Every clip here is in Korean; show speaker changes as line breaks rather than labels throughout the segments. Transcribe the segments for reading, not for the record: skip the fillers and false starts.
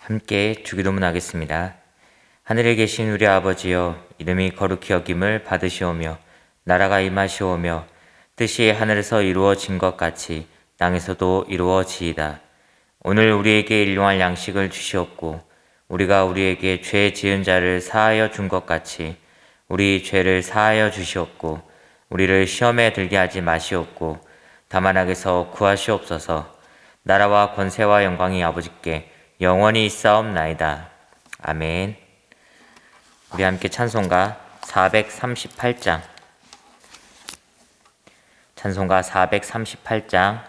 함께 주기도문 하겠습니다. 하늘에 계신 우리 아버지여, 이름이 거룩히 여김을 받으시오며 나라가 임하시오며 뜻이 하늘에서 이루어진 것 같이 땅에서도 이루어지이다. 오늘 우리에게 일용할 양식을 주시옵고 우리가 우리에게 죄 지은 자를 사하여 준 것 같이 우리 죄를 사하여 주시옵고 우리를 시험에 들게 하지 마시옵고 다만 악에서 구하시옵소서. 나라와 권세와 영광이 아버지께 영원히 있사옵나이다. 아멘. 우리 함께 찬송가 438장 찬송가 438장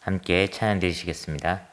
함께 찬양 드리시겠습니다.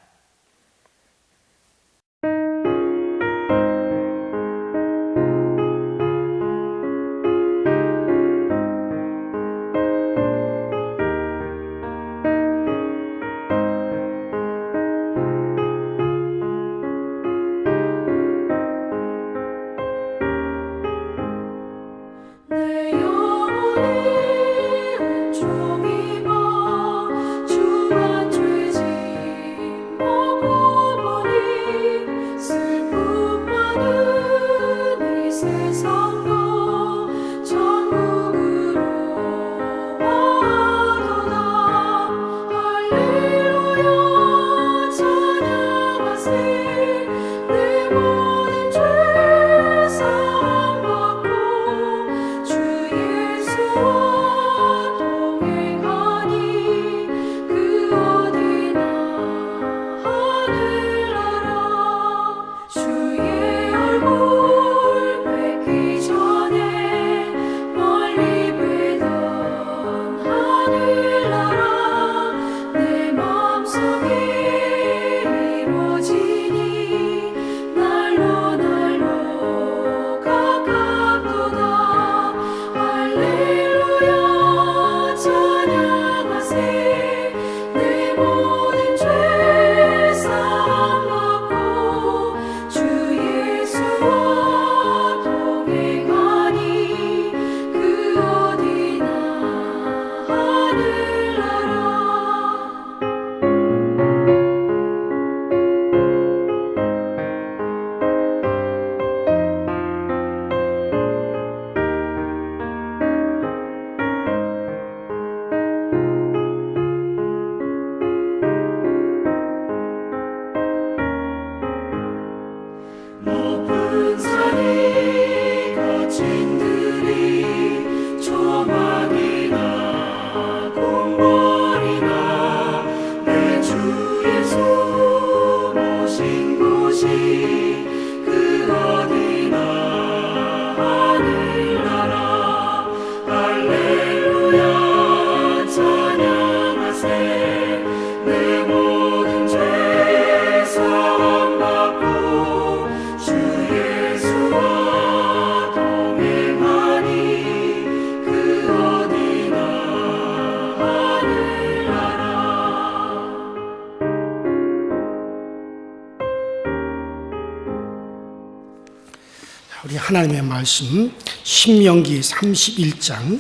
우리 하나님의 말씀 신명기 31장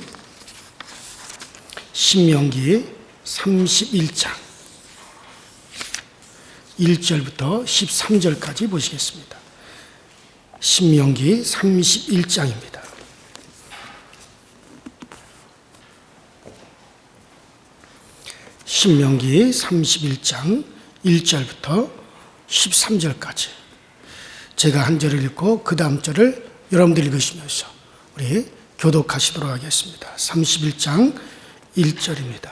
1절부터 13절까지 보시겠습니다. 신명기 31장입니다. 신명기 31장 1절부터 13절까지 제가 한 절을 읽고 그 다음 절을 여러분들 읽으시면서 우리 교독하시도록 하겠습니다. 31장 1절입니다.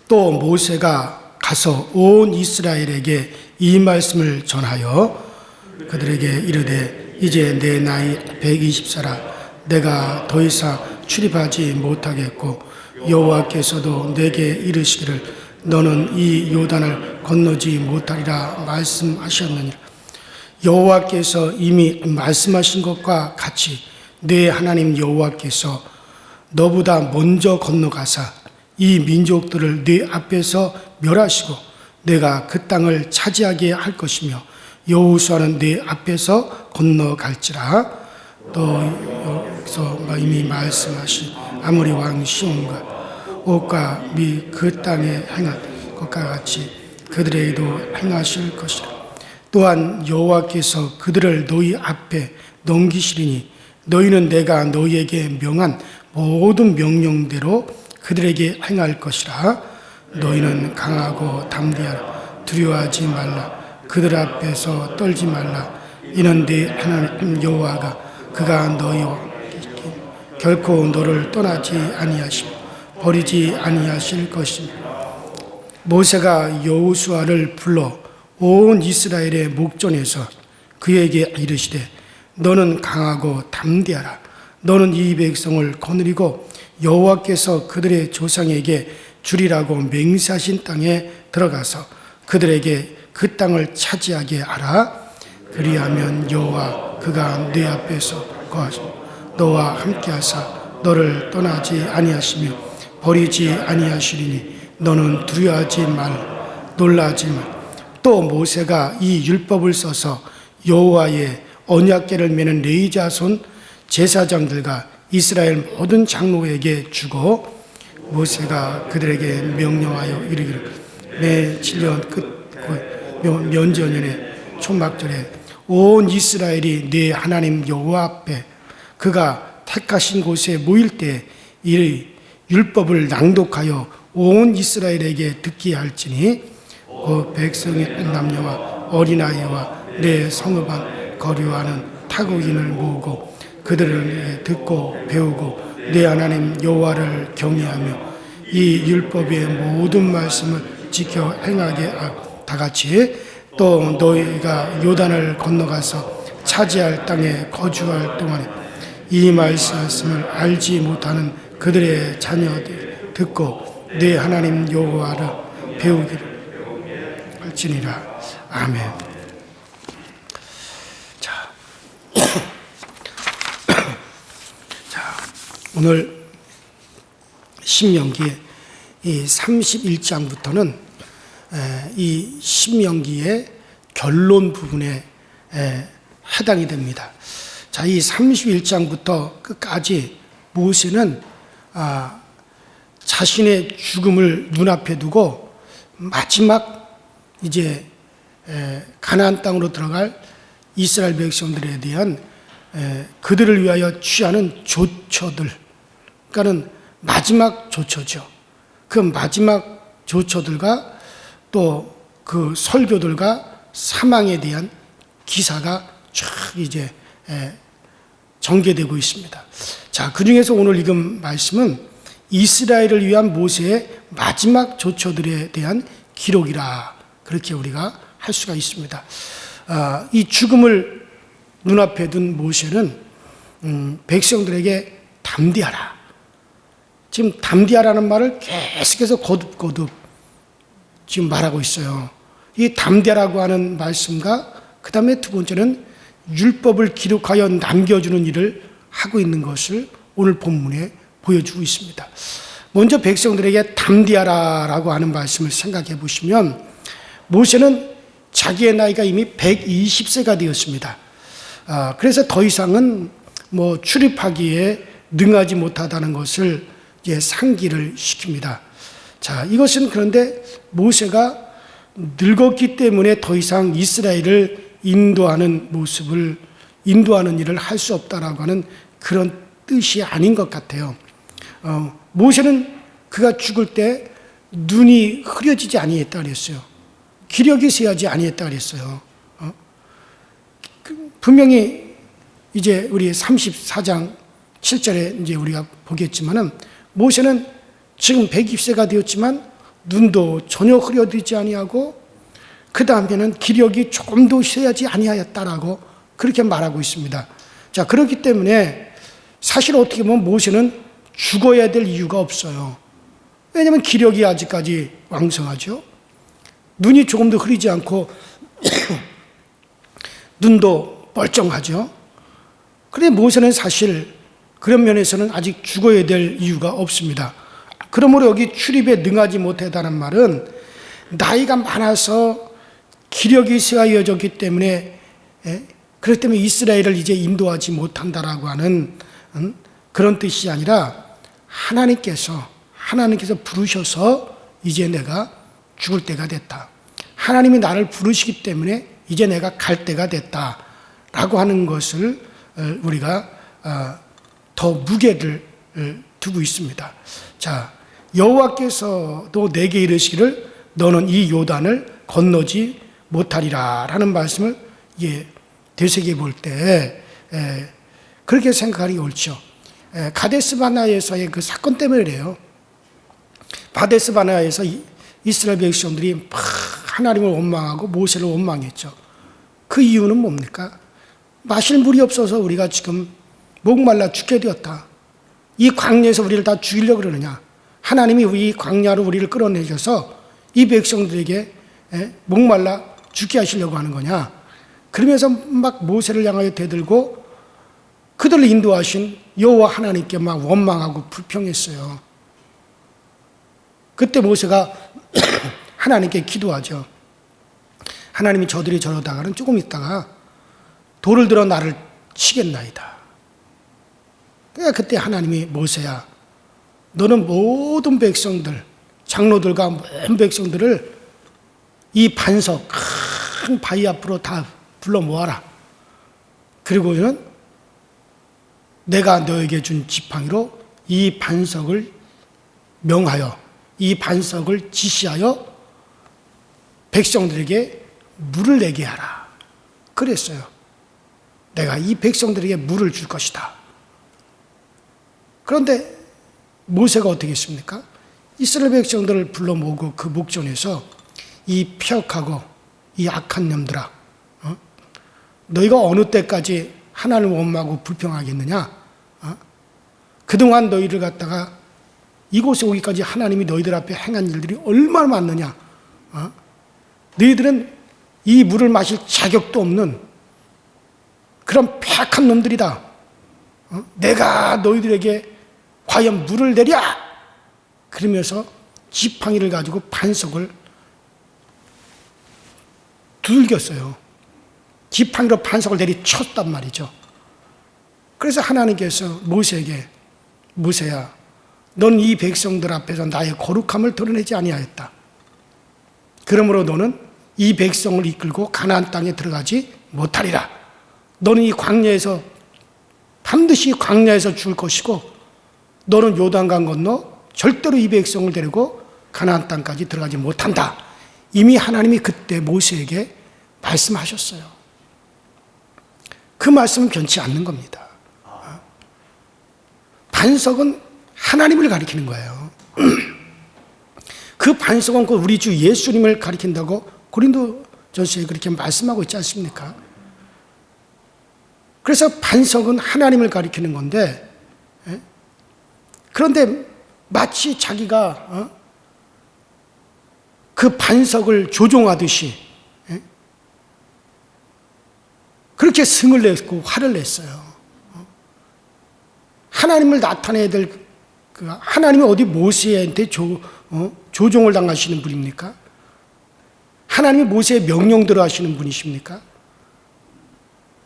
또 모세가 가서 온 이스라엘에게 이 말씀을 전하여 그들에게 이르되 이제 내 나이 120세라 내가 더 이상 출입하지 못하겠고 여호와께서도 내게 이르시기를 너는 이 요단을 건너지 못하리라 말씀하셨느니라. 여호와께서 이미 말씀하신 것과 같이 내 하나님 여호와께서 너보다 먼저 건너가사 이 민족들을 네 앞에서 멸하시고 내가 그 땅을 차지하게 할 것이며 여호수아는 네 앞에서 건너갈지라. 또 여기서 이미 말씀하신 아모리 왕 시온과 옥과 미 그 땅에 행한 것과 같이 그들에게도 행하실 것이라. 또한 여호와께서 그들을 너희 앞에 넘기시리니 너희는 내가 너희에게 명한 모든 명령대로 그들에게 행할 것이라. 너희는 강하고 담대하라. 두려워하지 말라. 그들 앞에서 떨지 말라. 이는 네 하나님 여호와가 그가 너희와 결코 너를 떠나지 아니하시고 버리지 아니하실 것이니. 모세가 여호수아를 불러 온 이스라엘의 목전에서 그에게 이르시되 너는 강하고 담대하라. 너는 이 백성을 거느리고 여호와께서 그들의 조상에게 주리라고 맹세하신 땅에 들어가서 그들에게 그 땅을 차지하게 하라. 그리하면 여호와 그가 네 앞에서 거하시고 너와 함께하사 너를 떠나지 아니하시며 버리지 아니하시리니 너는 두려워하지 말라. 놀라지 말라. 또 모세가 이 율법을 써서 여호와의 언약궤를 매는 레위 자손 제사장들과 이스라엘 모든 장로에게 주고 모세가 그들에게 명령하여 이르기를 매 7년 끝 면전년에 초막절에 온 이스라엘이 네 하나님 여호와 앞에 그가 택하신 곳에 모일 때 이 율법을 낭독하여 온 이스라엘에게 듣게 할지니 그 백성의 남녀와 어린아이와 내 성읍안 거류하는 타국인을 모으고 그들을 듣고 배우고 내 하나님 여호와를 경외하며 이 율법의 모든 말씀을 지켜 행하게 다 같이. 또 너희가 요단을 건너가서 차지할 땅에 거주할 동안에 이 말씀을 알지 못하는 그들의 자녀들 듣고 내 하나님 여호와를 배우기를 할지니라. 아멘. 자, 오늘 신명기 이 31장부터는 이 신명기의 결론 부분에 해당이 됩니다. 자, 이 31장부터 끝까지 모세는 자신의 죽음을 눈앞에 두고 마지막 이제 가나안 땅으로 들어갈 이스라엘 백성들에 대한 그들을 위하여 취하는 조처들, 그러니까는 마지막 조처죠. 그 마지막 조처들과 또 그 설교들과 사망에 대한 기사가 쫙 이제 전개되고 있습니다. 자, 그 중에서 오늘 읽은 말씀은 이스라엘을 위한 모세의 마지막 조처들에 대한 기록이라 그렇게 우리가 할 수가 있습니다. 이 죽음을 눈앞에 둔 모세는 백성들에게 담대하라. 지금 담대하라는 말을 계속해서 거듭 지금 말하고 있어요. 이 담대라고 하는 말씀과 그 다음에 두 번째는 율법을 기록하여 남겨주는 일을 하고 있는 것을 오늘 본문에 보여주고 있습니다. 먼저 백성들에게 담대하라라고 하는 말씀을 생각해 보시면 모세는 자기의 나이가 이미 120세가 되었습니다. 그래서 더 이상은 뭐 출입하기에 능하지 못하다는 것을 이제 상기를 시킵니다. 자, 이것은 그런데 모세가 늙었기 때문에 더 이상 이스라엘을 인도하는 일을 할 수 없다라고 하는 그런 뜻이 아닌 것 같아요. 모세는 그가 죽을 때 눈이 흐려지지 아니했다 그랬어요. 기력이 쇠하지 아니했다 그랬어요. 분명히 이제 우리 34장 7절에 이제 우리가 보겠지만은 모세는 지금 120세가 되었지만 눈도 전혀 흐려지지 아니하고 그 다음에는 기력이 조금도 쇠하지 아니하였다라고 그렇게 말하고 있습니다. 자, 그렇기 때문에 사실 어떻게 보면 모세는 죽어야 될 이유가 없어요. 왜냐하면 기력이 아직까지 왕성하죠. 눈이 조금도 흐리지 않고 눈도 멀쩡하죠. 그런데 모세는 사실 그런 면에서는 아직 죽어야 될 이유가 없습니다. 그러므로 여기 출입에 능하지 못하다는 말은 나이가 많아서 기력이 쇠하여졌기 때문에 그렇기 때문에 이스라엘을 이제 인도하지 못한다라고 하는 그런 뜻이 아니라 하나님께서 부르셔서 이제 내가 죽을 때가 됐다. 하나님이 나를 부르시기 때문에 이제 내가 갈 때가 됐다라고 하는 것을 우리가 더 무게를 두고 있습니다. 자, 여호와께서도 내게 이르시기를 너는 이 요단을 건너지 못하리라 라는 말씀을 되새겨 볼 때 그렇게 생각하기 옳죠. 가데스 바네아에서의 그 사건 때문에 그래요. 가데스 바네아에서 이스라엘 백성들이 하나님을 원망하고 모세를 원망했죠. 그 이유는 뭡니까? 마실 물이 없어서 우리가 지금 목말라 죽게 되었다. 이 광야에서 우리를 다 죽이려고 그러느냐? 하나님이 이 광야로 우리를 끌어내셔서 이 백성들에게 목말라 죽게 하시려고 하는 거냐? 그러면서 막 모세를 향하여 대들고 그들을 인도하신 여호와 하나님께 막 원망하고 불평했어요. 그때 모세가 하나님께 기도하죠. 하나님이 저들이 저러다가는 조금 있다가 돌을 들어 나를 치겠나이다. 그때 하나님이 모세야, 너는 모든 백성들, 장로들과 모든 백성들을 이 반석, 큰 바위 앞으로 다 불러 모아라. 그리고는 내가 너에게 준 지팡이로 이 반석을 명하여, 이 반석을 지시하여 백성들에게 물을 내게 하라. 그랬어요. 내가 이 백성들에게 물을 줄 것이다. 그런데 모세가 어떻게 했습니까? 이스라엘 백성들을 불러 모으고 그 목전에서 이 폐역하고 이 악한 놈들아, 너희가 어느 때까지 하나님을 원망하고 불평하겠느냐? 그동안 너희를 갖다가 이곳에 오기까지 하나님이 너희들 앞에 행한 일들이 얼마나 많느냐? 너희들은 이 물을 마실 자격도 없는 그런 폐악한 놈들이다. 내가 너희들에게 과연 물을 내랴? 그러면서 지팡이를 가지고 반석을 두들겼어요. 지팡이로 반석을 내리쳤단 말이죠. 그래서 하나님께서 모세에게, 모세야, 넌 이 백성들 앞에서 나의 거룩함을 드러내지 아니하였다. 그러므로 너는 이 백성을 이끌고 가나안 땅에 들어가지 못하리라. 너는 이 광야에서 반드시 광야에서 죽을 것이고, 너는 요단강 건너 절대로 이 백성을 데리고 가나안 땅까지 들어가지 못한다. 이미 하나님이 그때 모세에게 말씀하셨어요. 그 말씀은 변치 않는 겁니다. 반석은 하나님을 가리키는 거예요. 그 반석은 우리 주 예수님을 가리킨다고 고린도전서에 그렇게 말씀하고 있지 않습니까? 그래서 반석은 하나님을 가리키는 건데, 그런데 마치 자기가 그 반석을 조종하듯이 그렇게 승을 냈고 화를 냈어요. 하나님을 나타내야 될 하나님이 어디 모세한테 조종을 당하시는 분입니까? 하나님이 모세의 명령대로 하시는 분이십니까?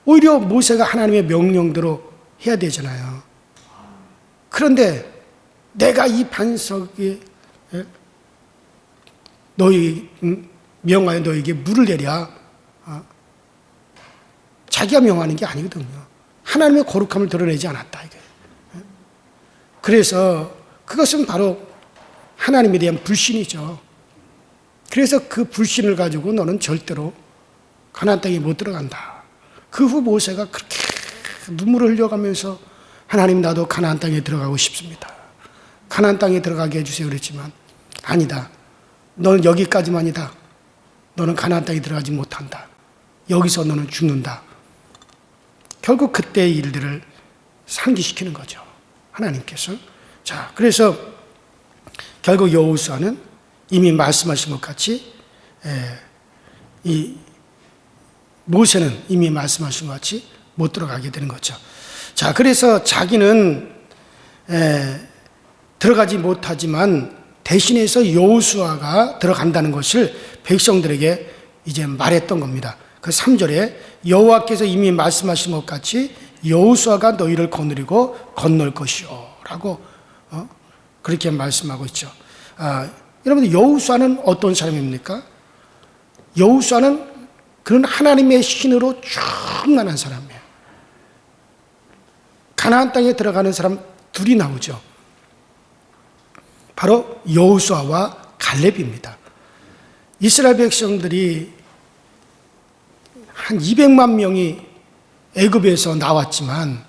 오히려 모세가 하나님의 명령대로 해야 되잖아요. 그런데 내가 이 반석에 너희 명하여 너에게 물을 내랴. 자기가 명하는 게 아니거든요. 하나님의 거룩함을 드러내지 않았다 이게. 그래서 그것은 바로 하나님에 대한 불신이죠. 그래서 그 불신을 가지고 너는 절대로 가나안 땅에 못 들어간다. 그 후 모세가 그렇게 눈물을 흘려가면서 하나님, 나도 가나안 땅에 들어가고 싶습니다. 가나안 땅에 들어가게 해주세요 그랬지만 아니다. 너는 여기까지만이다. 너는 가나안 땅에 들어가지 못한다. 여기서 너는 죽는다. 결국 그때의 일들을 상기시키는 거죠. 하나님께서. 자, 그래서 결국 여호수아는 이미 말씀하신 것 같이 이 모세는 이미 말씀하신 것 같이 못 들어가게 되는 거죠. 자, 그래서 자기는 들어가지 못하지만 대신해서 여호수아가 들어간다는 것을 백성들에게 이제 말했던 겁니다. 그 3절에 여호와께서 이미 말씀하신 것 같이 여호수아가 너희를 거느리고 건널 것이요 라고 그렇게 말씀하고 있죠. 여러분, 여호수아는 어떤 사람입니까? 여호수아는 그런 하나님의 신으로 충만한 사람이에요. 가나안 땅에 들어가는 사람 둘이 나오죠. 바로 여호수아와 갈렙입니다. 이스라엘 백성들이 한 200만 명이 애굽에서 나왔지만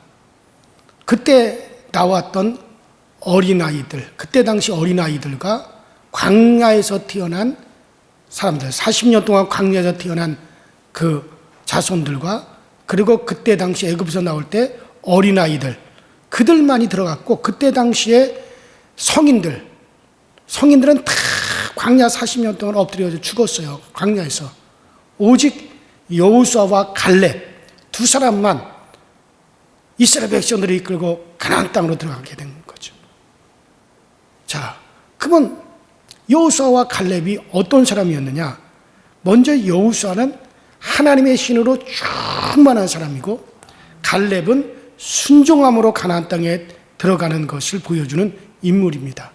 그때 나왔던 어린아이들, 그때 당시 어린아이들과 광야에서 태어난 사람들, 40년 동안 광야에서 태어난 그 자손들과 그리고 그때 당시 애굽에서 나올 때 어린아이들, 그들만이 들어갔고 그때 당시에 성인들은 다 광야 40년 동안 엎드려져 죽었어요. 광야에서. 오직 여호수아와 갈렙 두 사람만 이스라엘 백성들을 이끌고 가나안 땅으로 들어가게 된 거죠. 자, 그러면 여호수아와 갈렙이 어떤 사람이었느냐? 먼저 여호수아는 하나님의 신으로 충만한 사람이고 갈렙은 순종함으로 가나안 땅에 들어가는 것을 보여주는 인물입니다.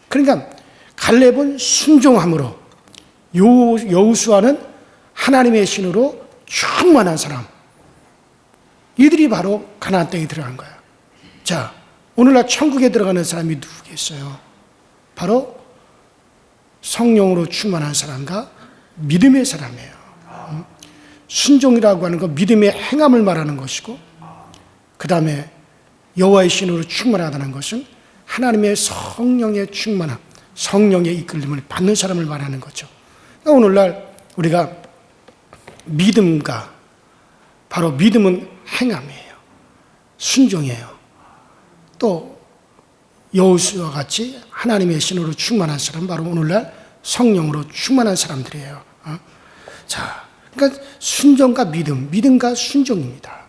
그러니까 갈렙은 순종함으로, 여호수아는 하나님의 신으로 충만한 사람. 이들이 바로 가나안 땅에 들어간 거야. 자, 오늘날 천국에 들어가는 사람이 누구겠어요? 바로 성령으로 충만한 사람과 믿음의 사람이에요. 순종이라고 하는 건 믿음의 행함을 말하는 것이고, 그 다음에 여호와의 신으로 충만하다는 것은 하나님의 성령의 충만함, 성령의 이끌림을 받는 사람을 말하는 거죠. 그러니까 오늘날 우리가 믿음과, 바로 믿음은 행함이에요. 순종이에요. 또 여호수아와 같이 하나님의 신으로 충만한 사람, 바로 오늘날 성령으로 충만한 사람들이에요. 자, 그러니까 순종과 믿음, 믿음과 순종입니다.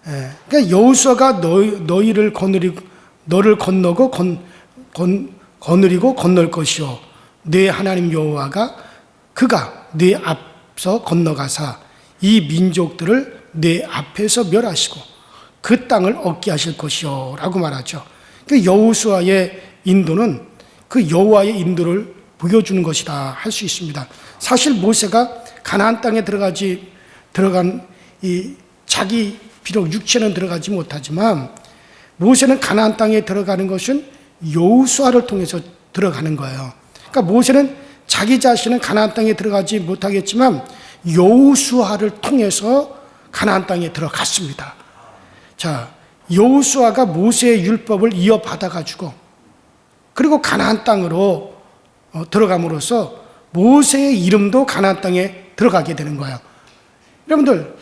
그러니까 여호수아가 너를 건너고 거느리고 건널 것이요, 내 하나님 여호와가 그가 내 앞서 건너가사 이 민족들을 내 앞에서 멸하시고 그 땅을 얻게 하실 것이요 라고 말하죠. 그러니까 여호수아의 인도는 그 여호와의 인도를 보여주는 것이다 할 수 있습니다. 사실 모세가 가나안 땅에 들어간 이 자기 비록 육체는 들어가지 못하지만 모세는 가나안 땅에 들어가는 것은 여호수아를 통해서 들어가는 거예요. 그러니까 모세는 자기 자신은 가나안 땅에 들어가지 못하겠지만 여호수아를 통해서 가나안 땅에 들어갔습니다. 자, 여호수아가 모세의 율법을 이어받아 가지고 그리고 가나안 땅으로 들어감으로써 모세의 이름도 가나안 땅에 들어가게 되는 거예요. 여러분들,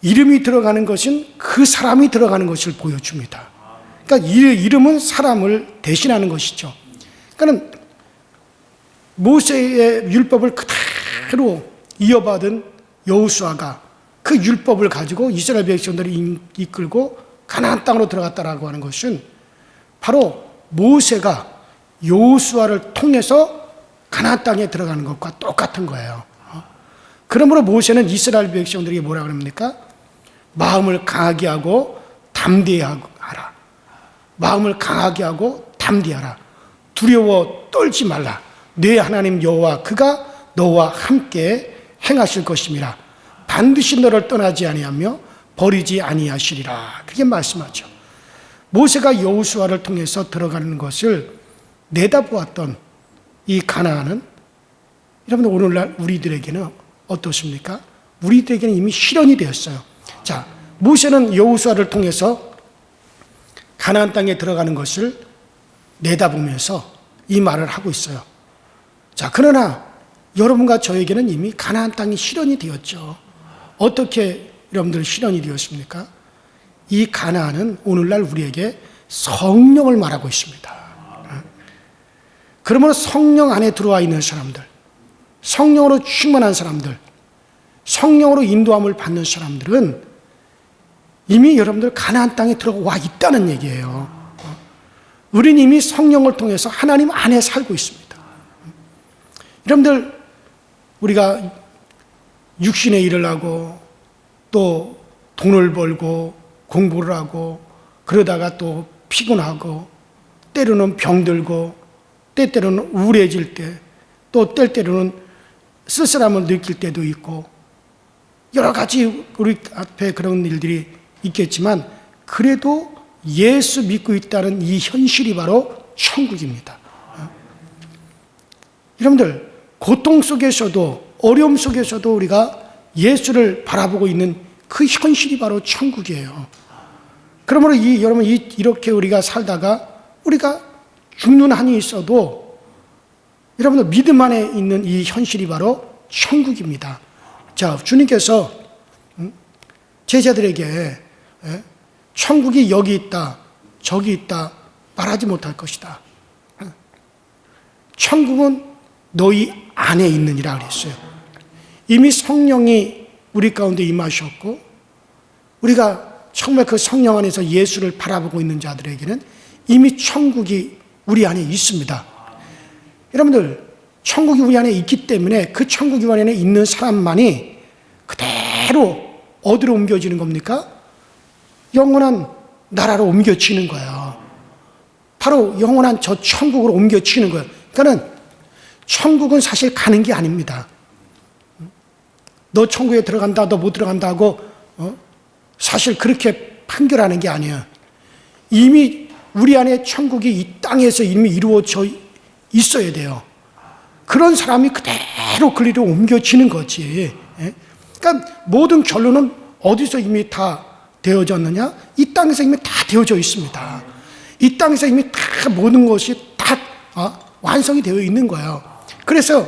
이름이 들어가는 것은 그 사람이 들어가는 것을 보여줍니다. 그러니까 이름은 사람을 대신하는 것이죠. 그러니까 모세의 율법을 그대로 이어받은 여호수아가 그 율법을 가지고 이스라엘 백성들을 이끌고 가나안 땅으로 들어갔다라고 하는 것은 바로 모세가 여호수아를 통해서 가나안 땅에 들어가는 것과 똑같은 거예요. 그러므로 모세는 이스라엘 백성들에게 뭐라 그럽니까? 마음을 강하게 하고 담대하라. 마음을 강하게 하고 담대하라. 두려워 떨지 말라. 네 하나님 여호와 그가 너와 함께 행하실 것임이라. 반드시 너를 떠나지 아니하며 버리지 아니하시리라. 그렇게 말씀하죠. 모세가 여호수아를 통해서 들어가는 것을 내다보았던 이 가나안은 여러분 오늘날 우리들에게는 어떻습니까? 우리들에게는 이미 실현이 되었어요. 자, 모세는 여호수아를 통해서 가나안 땅에 들어가는 것을 내다보면서 이 말을 하고 있어요. 자, 그러나 여러분과 저에게는 이미 가나안 땅이 실현이 되었죠. 어떻게 여러분들 실현이 되었습니까? 이 가나안은 오늘날 우리에게 성령을 말하고 있습니다. 그러므로 성령 안에 들어와 있는 사람들, 성령으로 충만한 사람들, 성령으로 인도함을 받는 사람들은 이미 여러분들 가나안 땅에 들어와 있다는 얘기예요. 우리는 이미 성령을 통해서 하나님 안에 살고 있습니다. 여러분들, 우리가 육신의 일을 하고 또 돈을 벌고 공부를 하고 그러다가 또 피곤하고 때로는 병들고 때때로는 우울해질 때 또 때때로는 쓸쓸함을 느낄 때도 있고 여러 가지 우리 앞에 그런 일들이 있겠지만 그래도 예수 믿고 있다는 이 현실이 바로 천국입니다. 여러분들 고통 속에서도 어려움 속에서도 우리가 예수를 바라보고 있는 그 현실이 바로 천국이에요. 그러므로 여러분 이렇게 우리가 살다가 우리가 죽는 한이 있어도 여러분들 믿음 안에 있는 이 현실이 바로 천국입니다. 자, 주님께서 제자들에게 천국이 여기 있다, 저기 있다 말하지 못할 것이다. 천국은 너희 안에 있느니라 그랬어요. 이미 성령이 우리 가운데 임하셨고 우리가 정말 그 성령 안에서 예수를 바라보고 있는 자들에게는 이미 천국이 우리 안에 있습니다. 여러분들 천국이 우리 안에 있기 때문에 그 천국이 우리 안에 있는 사람만이 그대로 어디로 옮겨지는 겁니까? 영원한 나라로 옮겨지는 거예요. 바로 영원한 저 천국으로 옮겨지는 거예요. 그러니까 천국은 사실 가는 게 아닙니다. 너 천국에 들어간다, 너 못 들어간다 하고 사실 그렇게 판결하는 게 아니에요. 이미 우리 안에 천국이 이 땅에서 이미 이루어져 있어야 돼요. 그런 사람이 그대로 그 일로 옮겨지는 거지. 그러니까 모든 결론은 어디서 이미 다 되어졌느냐? 이 땅에서 이미 다 되어져 있습니다. 이 땅에서 이미 다 모든 것이 다 완성이 되어 있는 거예요. 그래서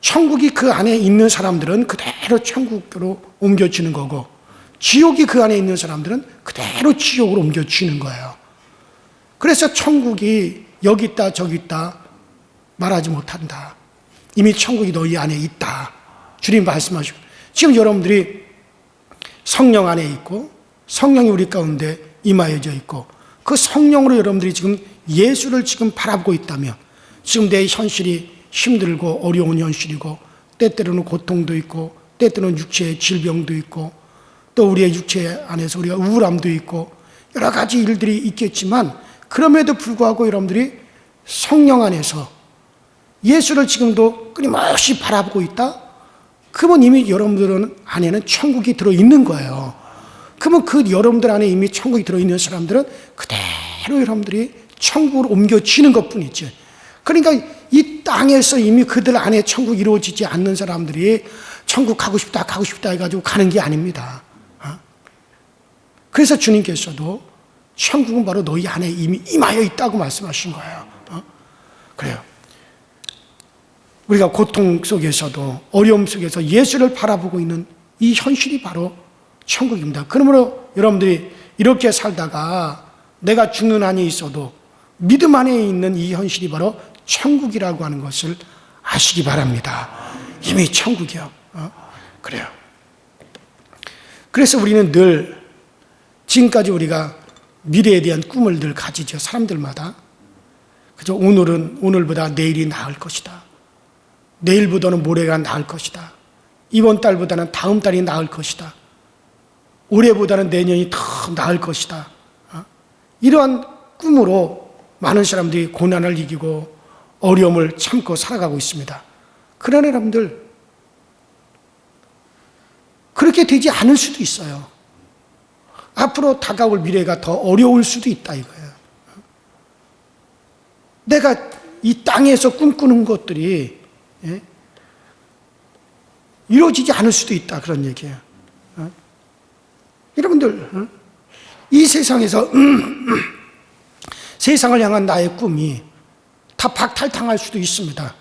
천국이 그 안에 있는 사람들은 그대로 천국으로 옮겨지는 거고 지옥이 그 안에 있는 사람들은 그대로 지옥으로 옮겨지는 거예요. 그래서 천국이 여기 있다 저기 있다 말하지 못한다. 이미 천국이 너희 안에 있다. 주님 말씀하시고 지금 여러분들이 성령 안에 있고 성령이 우리 가운데 임하여져 있고 그 성령으로 여러분들이 지금 예수를 지금 바라보고 있다면 지금 내 현실이 힘들고 어려운 현실이고 때때로는 고통도 있고 때때로는 육체의 질병도 있고 또 우리의 육체 안에서 우리가 우울함도 있고 여러 가지 일들이 있겠지만 그럼에도 불구하고 여러분들이 성령 안에서 예수를 지금도 끊임없이 바라보고 있다? 그러면 이미 여러분들 안에는 천국이 들어있는 거예요. 그러면 그 여러분들 안에 이미 천국이 들어있는 사람들은 그대로 여러분들이 천국으로 옮겨지는 것 뿐이지. 그러니까 이 땅에서 이미 그들 안에 천국이 이루어지지 않는 사람들이 천국 가고 싶다 해가지고 가는 게 아닙니다. 그래서 주님께서도 천국은 바로 너희 안에 이미 임하여 있다고 말씀하신 거예요. 그래요. 우리가 고통 속에서도 어려움 속에서 예수를 바라보고 있는 이 현실이 바로 천국입니다. 그러므로 여러분들이 이렇게 살다가 내가 죽는 한이 있어도 믿음 안에 있는 이 현실이 바로 천국이라고 하는 것을 아시기 바랍니다. 이미 천국이요. 그래요. 그래서 우리는 늘 지금까지 우리가 미래에 대한 꿈을 늘 가지죠. 사람들마다. 그죠? 오늘보다 내일이 나을 것이다. 내일보다는 모레가 나을 것이다. 이번 달보다는 다음 달이 나을 것이다. 올해보다는 내년이 더 나을 것이다. 이러한 꿈으로 많은 사람들이 고난을 이기고 어려움을 참고 살아가고 있습니다. 그러나 여러분들 그렇게 되지 않을 수도 있어요. 앞으로 다가올 미래가 더 어려울 수도 있다 이거예요. 내가 이 땅에서 꿈꾸는 것들이 이루어지지 않을 수도 있다 그런 얘기예요. 여러분들 이 세상에서 세상을 향한 나의 꿈이 다 박탈당할 수도 있습니다.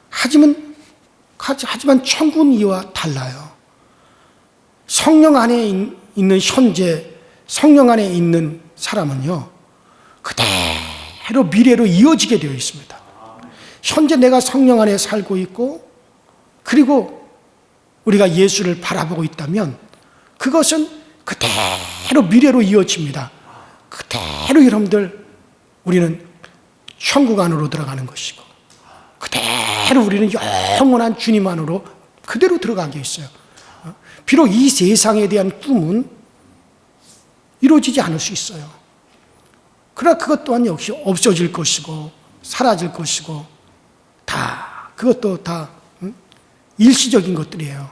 하지만 천국은 이와 달라요. 성령 안에 있는 현재 성령 안에 있는 사람은요 그대로 미래로 이어지게 되어 있습니다. 현재 내가 성령 안에 살고 있고 그리고 우리가 예수를 바라보고 있다면 그것은 그대로 미래로 이어집니다. 그대로 여러분들 우리는 천국 안으로 들어가는 것이고 그대로 우리는 영원한 주님 안으로 그대로 들어가게 있어요. 비록 이 세상에 대한 꿈은 이루어지지 않을 수 있어요. 그러나 그것 또한 역시 없어질 것이고 사라질 것이고 다 그것도 다 일시적인 것들이에요.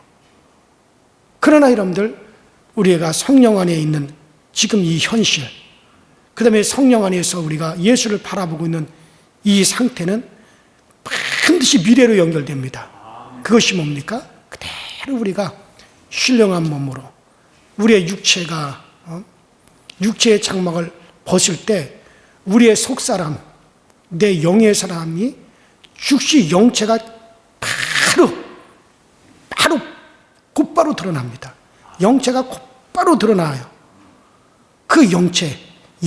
그러나 여러분들, 우리가 성령 안에 있는 지금 이 현실, 그 다음에 성령 안에서 우리가 예수를 바라보고 있는 이 상태는 반드시 미래로 연결됩니다. 그것이 뭡니까? 그대로 우리가 신령한 몸으로 우리의 육체가 육체의 장막을 벗을 때 우리의 속사람, 내 영의 사람이 즉시 영체가 바로 곧바로 드러납니다. 영체가 곧바로 드러나요. 그 영체,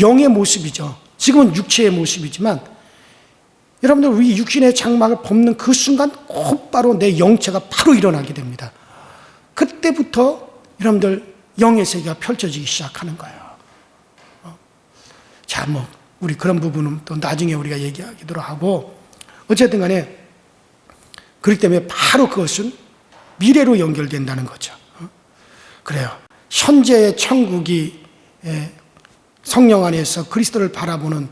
영의 모습이죠. 지금은 육체의 모습이지만 여러분들, 우리 육신의 장막을 벗는 그 순간 곧바로 내 영체가 바로 일어나게 됩니다. 그때부터 여러분들 영의 세계가 펼쳐지기 시작하는 거예요. 자, 우리 그런 부분은 또 나중에 우리가 얘기하기도 하고, 어쨌든 간에 그렇기 때문에 바로 그것은 미래로 연결된다는 거죠. 그래요. 현재의 천국이 성령 안에서 그리스도를 바라보는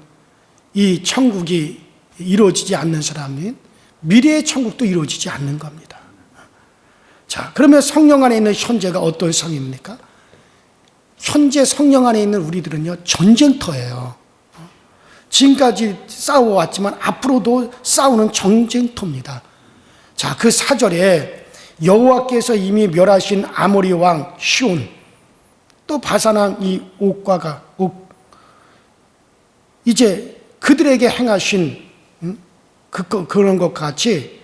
이 천국이 이루어지지 않는 사람은 미래의 천국도 이루어지지 않는 겁니다. 자, 그러면 성령 안에 있는 현재가 어떤 성입니까? 현재 성령 안에 있는 우리들은요, 전쟁터예요. 지금까지 싸워왔지만 앞으로도 싸우는 전쟁터입니다. 자, 그 4절에 여호와께서 이미 멸하신 아모리 왕 시온, 또 바산왕 이 옥과 이제 그들에게 행하신 그런 것 같이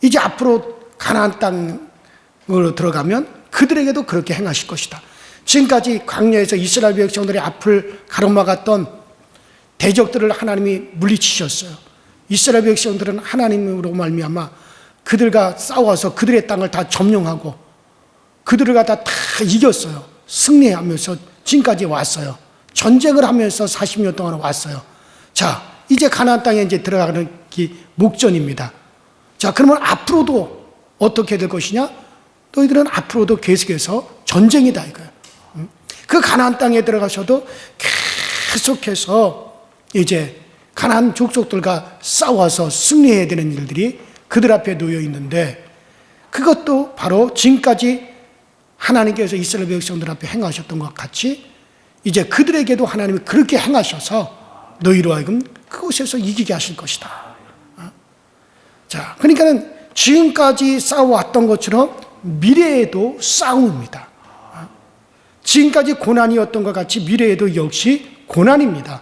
이제 앞으로 가나안 땅으로 들어가면 그들에게도 그렇게 행하실 것이다. 지금까지 광야에서 이스라엘 백성들의 앞을 가로막았던 대적들을 하나님이 물리치셨어요. 이스라엘 백성들은 하나님으로 말미암아 그들과 싸워서 그들의 땅을 다 점령하고 그들을 다 이겼어요. 승리하면서 지금까지 왔어요. 전쟁을 하면서 40년 동안 왔어요. 자, 이제 가나안 땅에 이제 들어가는 게 목전입니다. 자, 그러면 앞으로도 어떻게 될 것이냐? 너희들은 앞으로도 계속해서 전쟁이다 이거예요. 그 가나안 땅에 들어가셔도 계속해서 이제 가나안 족속들과 싸워서 승리해야 되는 일들이 그들 앞에 놓여 있는데, 그것도 바로 지금까지 하나님께서 이스라엘 백성들 앞에 행하셨던 것 같이 이제 그들에게도 하나님이 그렇게 행하셔서 너희로 하여금 그곳에서 이기게 하실 것이다. 자, 그러니까는 지금까지 싸워왔던 것처럼 미래에도 싸움입니다. 지금까지 고난이었던 것 같이 미래에도 역시 고난입니다.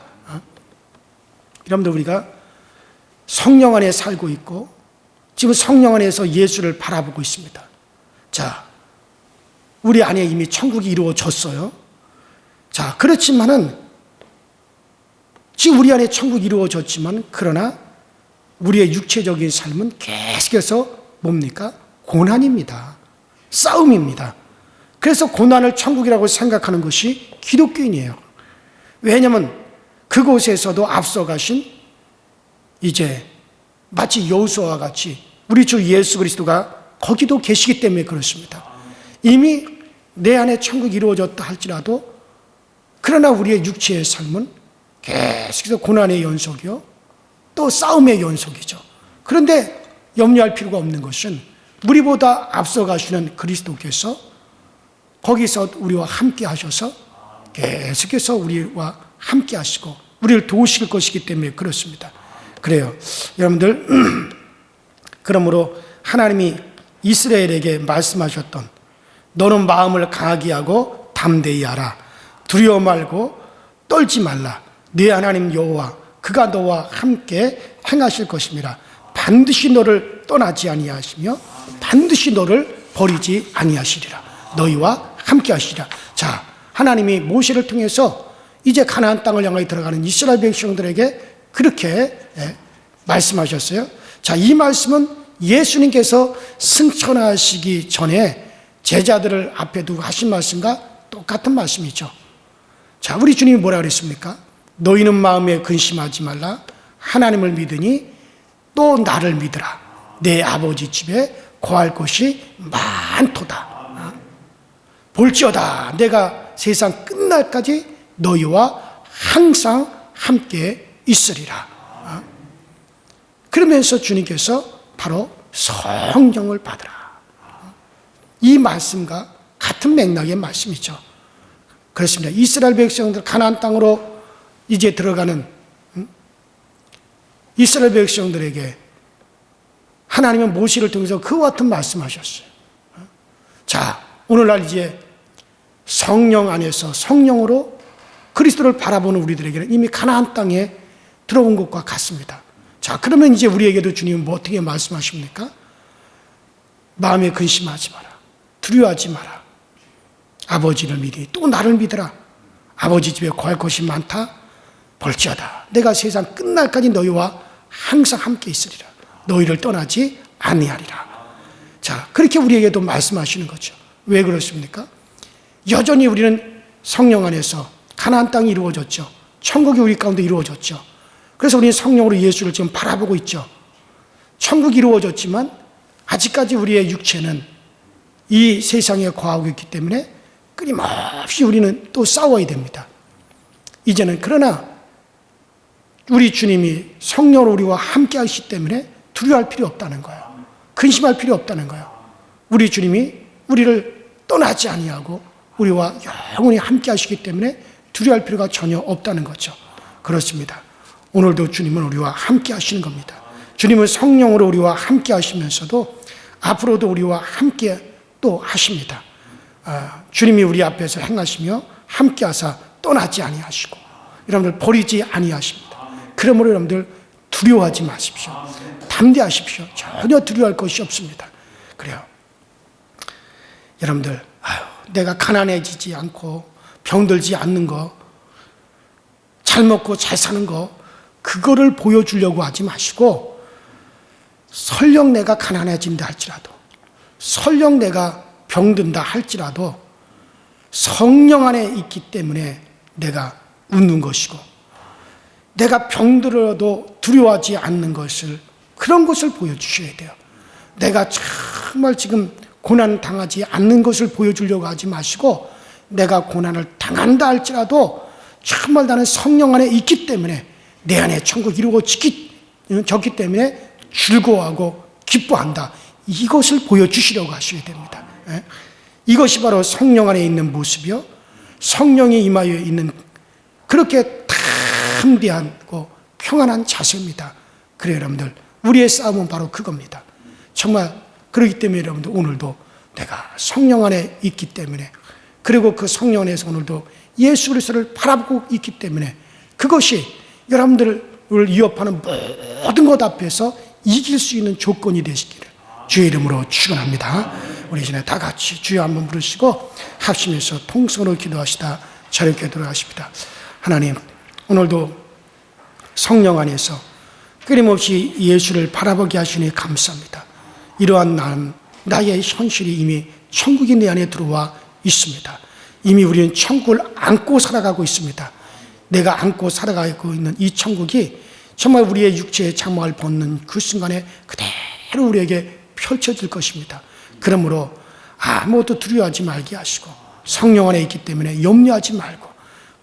여러분들, 우리가 성령 안에 살고 있고 지금 성령 안에서 예수를 바라보고 있습니다. 자, 우리 안에 이미 천국이 이루어졌어요. 자, 그렇지만은 지금 우리 안에 천국이 이루어졌지만 그러나 우리의 육체적인 삶은 계속해서 뭡니까? 고난입니다. 싸움입니다. 그래서 고난을 천국이라고 생각하는 것이 기독교인이에요. 왜냐하면 그곳에서도 앞서가신 이제 마치 여호수아와 같이 우리 주 예수 그리스도가 거기도 계시기 때문에 그렇습니다. 이미 내 안에 천국이 이루어졌다 할지라도 그러나 우리의 육체의 삶은 계속해서 고난의 연속이요, 또 싸움의 연속이죠. 그런데 염려할 필요가 없는 것은 우리보다 앞서가시는 그리스도께서 거기서 우리와 함께 하셔서 계속해서 우리와 함께 하시고 우리를 도우실 것이기 때문에 그렇습니다. 그래요. 여러분들, 그러므로 하나님이 이스라엘에게 말씀하셨던 너는 마음을 강하게 하고 담대히 하라. 두려워 말고 떨지 말라. 네 하나님 여호와 그가 너와 함께 행하실 것임이라. 반드시 너를 떠나지 아니하시며 반드시 너를 버리지 아니하시리라. 너희와 함께 하시리라. 자, 하나님이 모세를 통해서 이제 가나안 땅을 향해 들어가는 이스라엘 백성들에게 그렇게 말씀하셨어요. 자, 이 말씀은 예수님께서 승천하시기 전에 제자들을 앞에 두고 하신 말씀과 똑같은 말씀이죠. 자, 우리 주님이 뭐라 그랬습니까? 너희는 마음에 근심하지 말라. 하나님을 믿으니 또 나를 믿으라. 내 아버지 집에 거할 곳이 많도다. 볼지어다 내가 세상 끝날까지 너희와 항상 함께 있으리라. 그러면서 주님께서 바로 성령을 받으라. 이 말씀과 같은 맥락의 말씀이죠. 그렇습니다. 이스라엘 백성들 가나안 땅으로 이제 들어가는 이스라엘 백성들에게 하나님은 모세를 통해서 그와 같은 말씀하셨어요. 자, 오늘날 이제 성령 안에서 성령으로 그리스도를 바라보는 우리들에게는 이미 가나안 땅에 들어온 것과 같습니다. 자, 그러면 이제 우리에게도 주님은 뭐 어떻게 말씀하십니까? 마음에 근심하지 마라. 두려워하지 마라. 아버지를 믿으니 또 나를 믿으라. 아버지 집에 거할 것이 많다. 볼지어다. 내가 세상 끝날까지 너희와 항상 함께 있으리라. 너희를 떠나지 아니하리라. 자, 그렇게 우리에게도 말씀하시는 거죠. 왜 그렇습니까? 여전히 우리는 성령 안에서 가나안 땅이 이루어졌죠. 천국이 우리 가운데 이루어졌죠. 그래서 우리는 성령으로 예수를 지금 바라보고 있죠. 천국이 이루어졌지만 아직까지 우리의 육체는 이 세상에 거하고 있기 때문에 끊임없이 우리는 또 싸워야 됩니다. 이제는 그러나 우리 주님이 성령으로 우리와 함께 하시기 때문에 두려워할 필요 없다는 거예요. 근심할 필요 없다는 거예요. 우리 주님이 우리를 떠나지 아니하고 우리와 영원히 함께 하시기 때문에 두려워할 필요가 전혀 없다는 거죠. 그렇습니다. 오늘도 주님은 우리와 함께 하시는 겁니다. 주님은 성령으로 우리와 함께 하시면서도 앞으로도 우리와 함께 또 하십니다. 주님이 우리 앞에서 행하시며 함께 하사 떠나지 아니하시고 여러분들 버리지 아니하십니다. 그러므로 여러분들 두려워하지 마십시오. 담대하십시오. 전혀 두려워할 것이 없습니다. 그래요. 여러분들 내가 가난해지지 않고 병들지 않는 거, 잘 먹고 잘 사는 거, 그거를 보여주려고 하지 마시고 설령 내가 가난해진다 할지라도, 설령 내가 병든다 할지라도 성령 안에 있기 때문에 내가 웃는 것이고, 내가 병들어도 두려워하지 않는 것을, 그런 것을 보여주셔야 돼요. 내가 정말 지금 고난 당하지 않는 것을 보여주려고 하지 마시고, 내가 고난을 당한다 할지라도 정말 나는 성령 안에 있기 때문에 내 안에 천국이 이루어졌기 때문에 즐거워하고 기뻐한다. 이것을 보여주시려고 하셔야 됩니다. 이것이 바로 성령 안에 있는 모습이요, 성령이 임하여 있는 그렇게 담대하고 평안한 자세입니다. 그래요, 여러분들. 우리의 싸움은 바로 그겁니다. 정말 그렇기 때문에 여러분들 오늘도 내가 성령 안에 있기 때문에, 그리고 그 성령 안에서 오늘도 예수 그리스도를 바라보고 있기 때문에 그것이 여러분들을 위협하는 모든 것 앞에서 이길 수 있는 조건이 되시기를 주의 이름으로 축원합니다. 우리 이제 다 같이 주여 한번 부르시고 합심해서 통성으로 기도하시다 자유롭게 들어가십니다. 하나님, 오늘도 성령 안에서 끊임없이 예수를 바라보게 하시니 감사합니다. 이러한 나의 현실이 이미 천국이 내 안에 들어와 있습니다. 이미 우리는 천국을 안고 살아가고 있습니다. 내가 안고 살아가고 있는 이 천국이 정말 우리의 육체의 장막을 벗는 그 순간에 그대로 우리에게 펼쳐질 것입니다. 그러므로 아무것도 두려워하지 말게 하시고 성령 안에 있기 때문에 염려하지 말고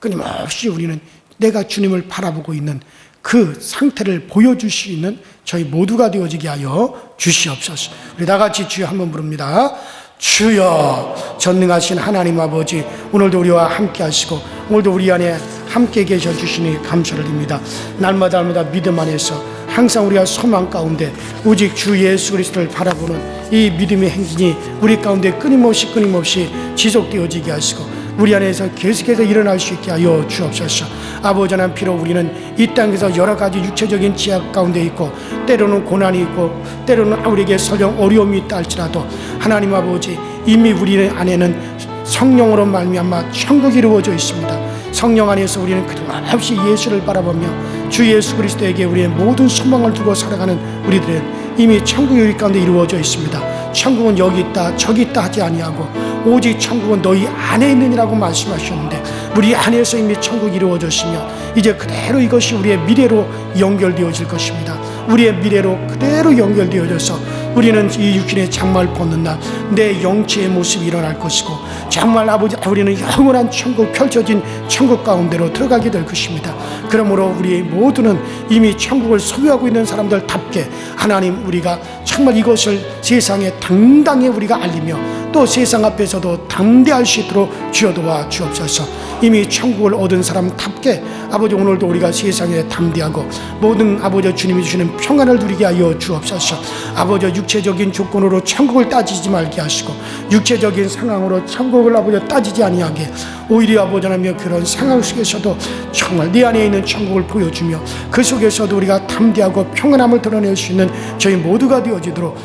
끊임없이 우리는 내가 주님을 바라보고 있는 그 상태를 보여줄 수 있는 저희 모두가 되어지게 하여 주시옵소서. 우리 다 같이 주여 한번 부릅니다. 주여, 전능하신 하나님 아버지, 오늘도 우리와 함께 하시고 오늘도 우리 안에 함께 계셔 주시니 감사를 드립니다. 날마다 믿음 안에서 항상 우리가 소망 가운데 오직 주 예수 그리스도를 바라보는 이 믿음의 행진이 우리 가운데 끊임없이 지속되어지게 하시고 우리 안에서 계속해서 일어날 수 있게 하여 주옵소서. 아버지 하나님, 비록 우리는 이 땅에서 여러 가지 육체적인 제약 가운데 있고 때로는 고난이 있고 때로는 우리에게 설령 어려움이 있다 할지라도 하나님 아버지, 이미 우리 안에는 성령으로 말미암아 천국이 이루어져 있습니다. 성령 안에서 우리는 끊임없이 예수를 바라보며 주 예수 그리스도에게 우리의 모든 소망을 두고 살아가는 우리들은 이미 천국이 우리 가운데 이루어져 있습니다. 천국은 여기 있다 저기 있다 하지 아니하고 오직 천국은 너희 안에 있느니라고 말씀하셨는데 우리 안에서 이미 천국이 이루어졌으면 이제 그대로 이것이 우리의 미래로 연결되어질 것입니다. 우리의 미래로 그대로 연결되어져서 우리는 이 육신의 장막을 벗는 날 내 영체의 모습이 일어날 것이고 정말 아버지, 우리는 영원한 천국, 펼쳐진 천국 가운데로 들어가게 될 것입니다. 그러므로 우리 모두는 이미 천국을 소유하고 있는 사람들답게 하나님, 우리가 정말 이것을 세상에 당당히 우리가 알리며 또 세상 앞에서도 담대할 수 있도록 주여 도와 주옵소서. 이미 천국을 얻은 사람답게 아버지 오늘도 우리가 세상에 담대하고 모든 아버지 주님이 주시는 평안을 누리게 하여 주옵소서. 아버지 육체적인 조건으로 천국을 따지지 말게 하시고 육체적인 상황으로 천국을 아버지 따지지 아니하게 오히려 아버지 하나님 그런 상황 속에서도 정말 내 안에 있는 천국을 보여주며 그 속에서도 우리가 담대하고 평안함을 드러낼 수 있는 저희 모두가 되어지도록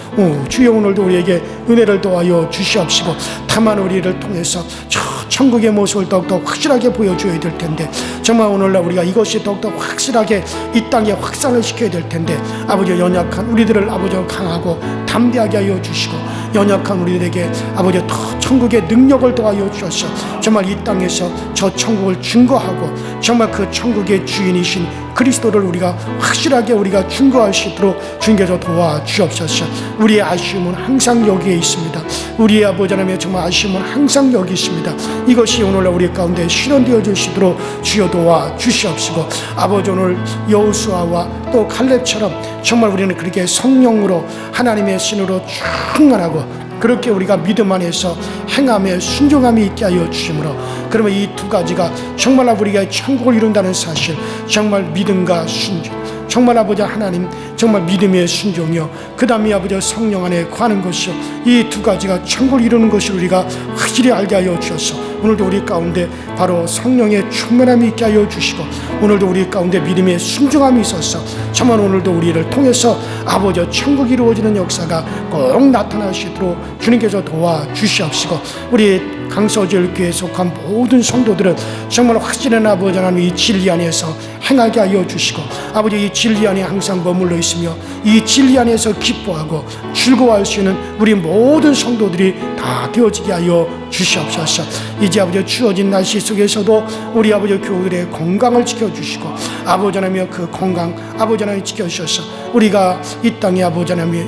주여 오늘도 우리에게 은혜를 도하여 주시옵시고 다만 우리를 통해서 저 천국의 모습을 더욱더 확실하게 보여줘야 될 텐데 정말 오늘날 우리가 이것이 더욱더 확실하게 이 땅에 확산을 시켜야 될 텐데 아버지 연약한 우리들을 아버지 강하고 담대하게 하여 주시고 연약한 우리들에게 아버지 더 천국의 능력을 더하여 주셔서 정말 이 땅에서 저 천국을 증거하고 정말 그 천국의 주인이신 그리스도를 우리가 확실하게 우리가 증거할 수 있도록 주님께서 도와주옵소서. 우리의 아쉬움은 항상 여기에 있습니다. 우리의 아버지 하나님의 정말 아쉬움은 항상 여기 있습니다. 이것이 오늘날 우리 가운데 실현되어 주시도록 주여 도와주시옵시고 아버지 오늘 여호수아와 또 칼렙처럼 정말 우리는 그렇게 성령으로 하나님의 신으로 충만하고 그렇게 우리가 믿음 안에서 행함에 순종함이 있게 하여 주심으로 그러면 이 두 가지가 정말 우리가 천국을 이룬다는 사실 정말 믿음과 순종 정말 아버지 하나님 정말 믿음의 순종이요 그 다음에 아버지 성령 안에 거하는 것이요 이 두 가지가 천국을 이루는 것을 우리가 확실히 알게 하여 주셔서 오늘도 우리 가운데 바로 성령의 충만함이 있게 하여 주시고 오늘도 우리 가운데 믿음의 순종함이 있어서 정말 오늘도 우리를 통해서 아버지 천국이 이루어지는 역사가 꼭 나타날 수 있도록 주님께서 도와주시옵시고 우리 강서절교회에 속한 모든 성도들은 정말 확실한 아버지 하나님 이 진리 안에서 행하게 하여 주시고 아버지 이 진리 안에 항상 머물러 있으며 이 진리 안에서 기뻐하고 즐거워할 수 있는 우리 모든 성도들이 다 되어지게 하여 주시옵소서. 이제 아버지 추워진 날씨 속에서도 우리 아버지 교회의 건강을 지켜주시고 아버지 하나님 그 건강 아버지 하나님 지켜주셔서 우리가 이 땅에 아버지 하나님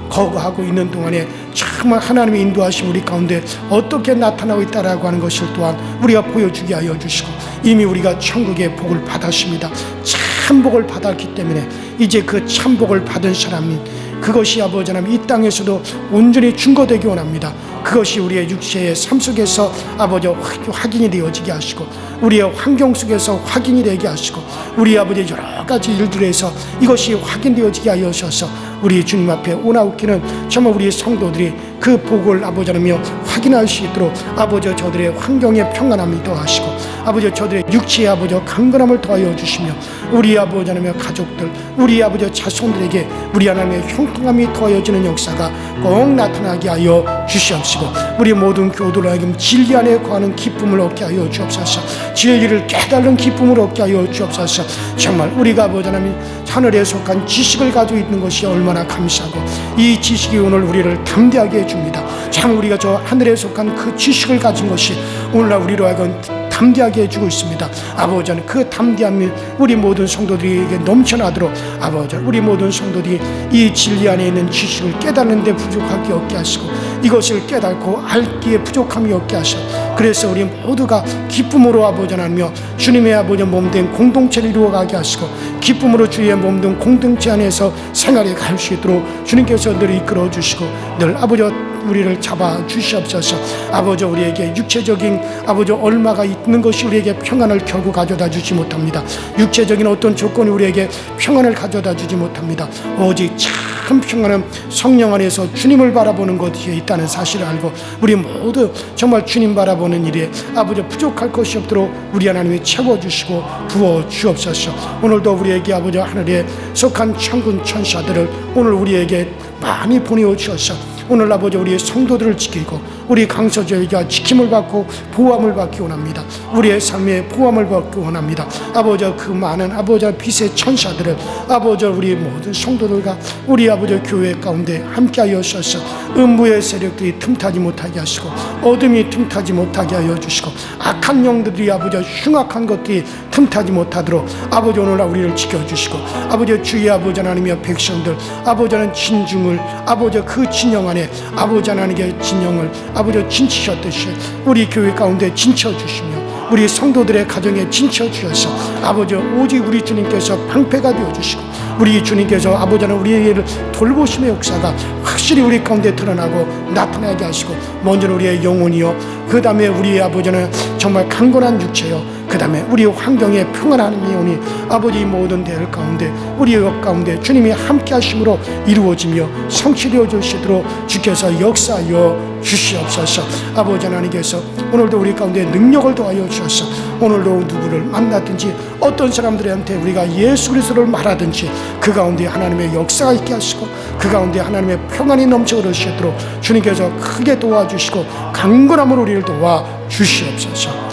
거하고 있는 동안에 정말 하나님의 인도하심 우리 가운데 어떻게 나타나고 있다라고 하는 것을 또한 우리가 보여주게 하여 주시고 이미 우리가 천국의 복을 받았습니다. 참 복을 받았기 때문에 이제 그 참 복을 받은 사람이 그것이 아버지 하나님 이 땅에서도 온전히 증거되기 원합니다. 그것이 우리의 육체의 삶 속에서 아버지 확인이 되어지게 하시고 우리의 환경 속에서 확인이 되게 하시고 우리 아버지 여러 가지 일들에서 이것이 확인되어지게 하여 주셔서 우리 주님 앞에 오나웃기는 정말 우리 성도들이 그 복을 아버지 하나며 확인할 수 있도록 아버지 저들의 환경에 평안함을 더하시고 아버지 저들의 육체의 아버지 강건함을 더하여 주시며 우리 아버지 하나며 가족들 우리 아버지 자손들에게 우리 하나님의 형통함이 더하여지는 역사가 꼭 나타나게 하여 주시옵시고 우리 모든 교도를 하여금 진리 안에 거하는 기쁨을 얻게 하여 주옵소서. 진리를 깨달은 기쁨을 얻게 하여 주옵소서. 정말 우리가 아버지 하나님 하늘에 속한 지식을 가지고 있는 것이 얼마나 감사하고 이 지식이 오늘 우리를 담대하게 해줍니다. 참 우리가 저 하늘에 속한 그 지식을 가진 것이 오늘날 우리로 하여금 담대하게 해주고 있습니다. 아버지는 그 담대함이 우리 모든 성도들에게 넘쳐나도록 아버지 우리 모든 성도들이 이 진리 안에 있는 지식을 깨닫는 데 부족하게 없게 하시고 이것을 깨닫고 알기에 부족함이 없게 하셔 그래서 우리 모두가 기쁨으로 아버지 하나며 주님의 아버지 몸된 공동체를 이루어가게 하시고 기쁨으로 주의 몸된 공동체 안에서 생활에 갈 수 있도록 주님께서 늘 이끌어 주시고 늘 아버지 우리를 잡아 주시옵소서. 아버지 우리에게 육체적인 아버지 얼마가 있는 것이 우리에게 평안을 결국 가져다 주지 못합니다. 육체적인 어떤 조건이 우리에게 평안을 가져다 주지 못합니다. 오직 참 평안은 성령 안에서 주님을 바라보는 것에 있다는 사실을 알고 우리 모두 정말 주님 바라보는 일에 아버지 부족할 것이 없도록 우리 하나님이 채워주시고 부어주옵소서. 오늘도 우리에게 아버지 하늘에 속한 천군 천사들을 오늘 우리에게 많이 보내어 주셔서 오늘 아버지 우리의 성도들을 지키고 우리 강서교회가 지킴을 받고 보호함을 받기 원합니다. 우리의 삶에 보호함을 받기 원합니다. 아버지 그 많은 아버지 빛의 천사들을 아버지 우리 모든 성도들과 우리 아버지 교회 가운데 함께하여 주셔서 음부의 세력들이 틈타지 못하게 하시고 어둠이 틈타지 못하게 하여 주시고 악한 영들이 아버지 흉악한 것들이 틈타지 못하도록 아버지 오늘날 우리를 지켜주시고 아버지 주의 아버지 하나님의 백성들 아버지는 진중을 아버지 그 진영 안에 아버지 하나님의 진영을 아버지 진치셨듯이 우리 교회 가운데 진쳐주시며 우리 성도들의 가정에 진쳐주셔서 아버지 오직 우리 주님께서 방패가 되어주시고 우리 주님께서 아버지 하나님 우리를 돌보심의 역사가 확실히 우리 가운데 드러나고 나타나게 하시고, 먼저는 우리의 영혼이요, 그 다음에 우리의 아버지 하나님 정말 강건한 육체요, 그 다음에 우리 환경에 평안한 영혼이 아버지 모든 대열 가운데 우리의 역 가운데 주님이 함께 하심으로 이루어지며 성취되어 주시도록 주께서 역사하여 주시옵소서. 아버지 하나님께서 오늘도 우리 가운데 능력을 더하여 주셔서 오늘도 누구를 만나든지 어떤 사람들한테 우리가 예수 그리스도를 말하든지 그 가운데 하나님의 역사가 있게 하시고 그 가운데 하나님의 평안이 넘쳐 흐르시도록 주님께서 크게 도와주시고 강건함으로 우리를 도와 주시옵소서.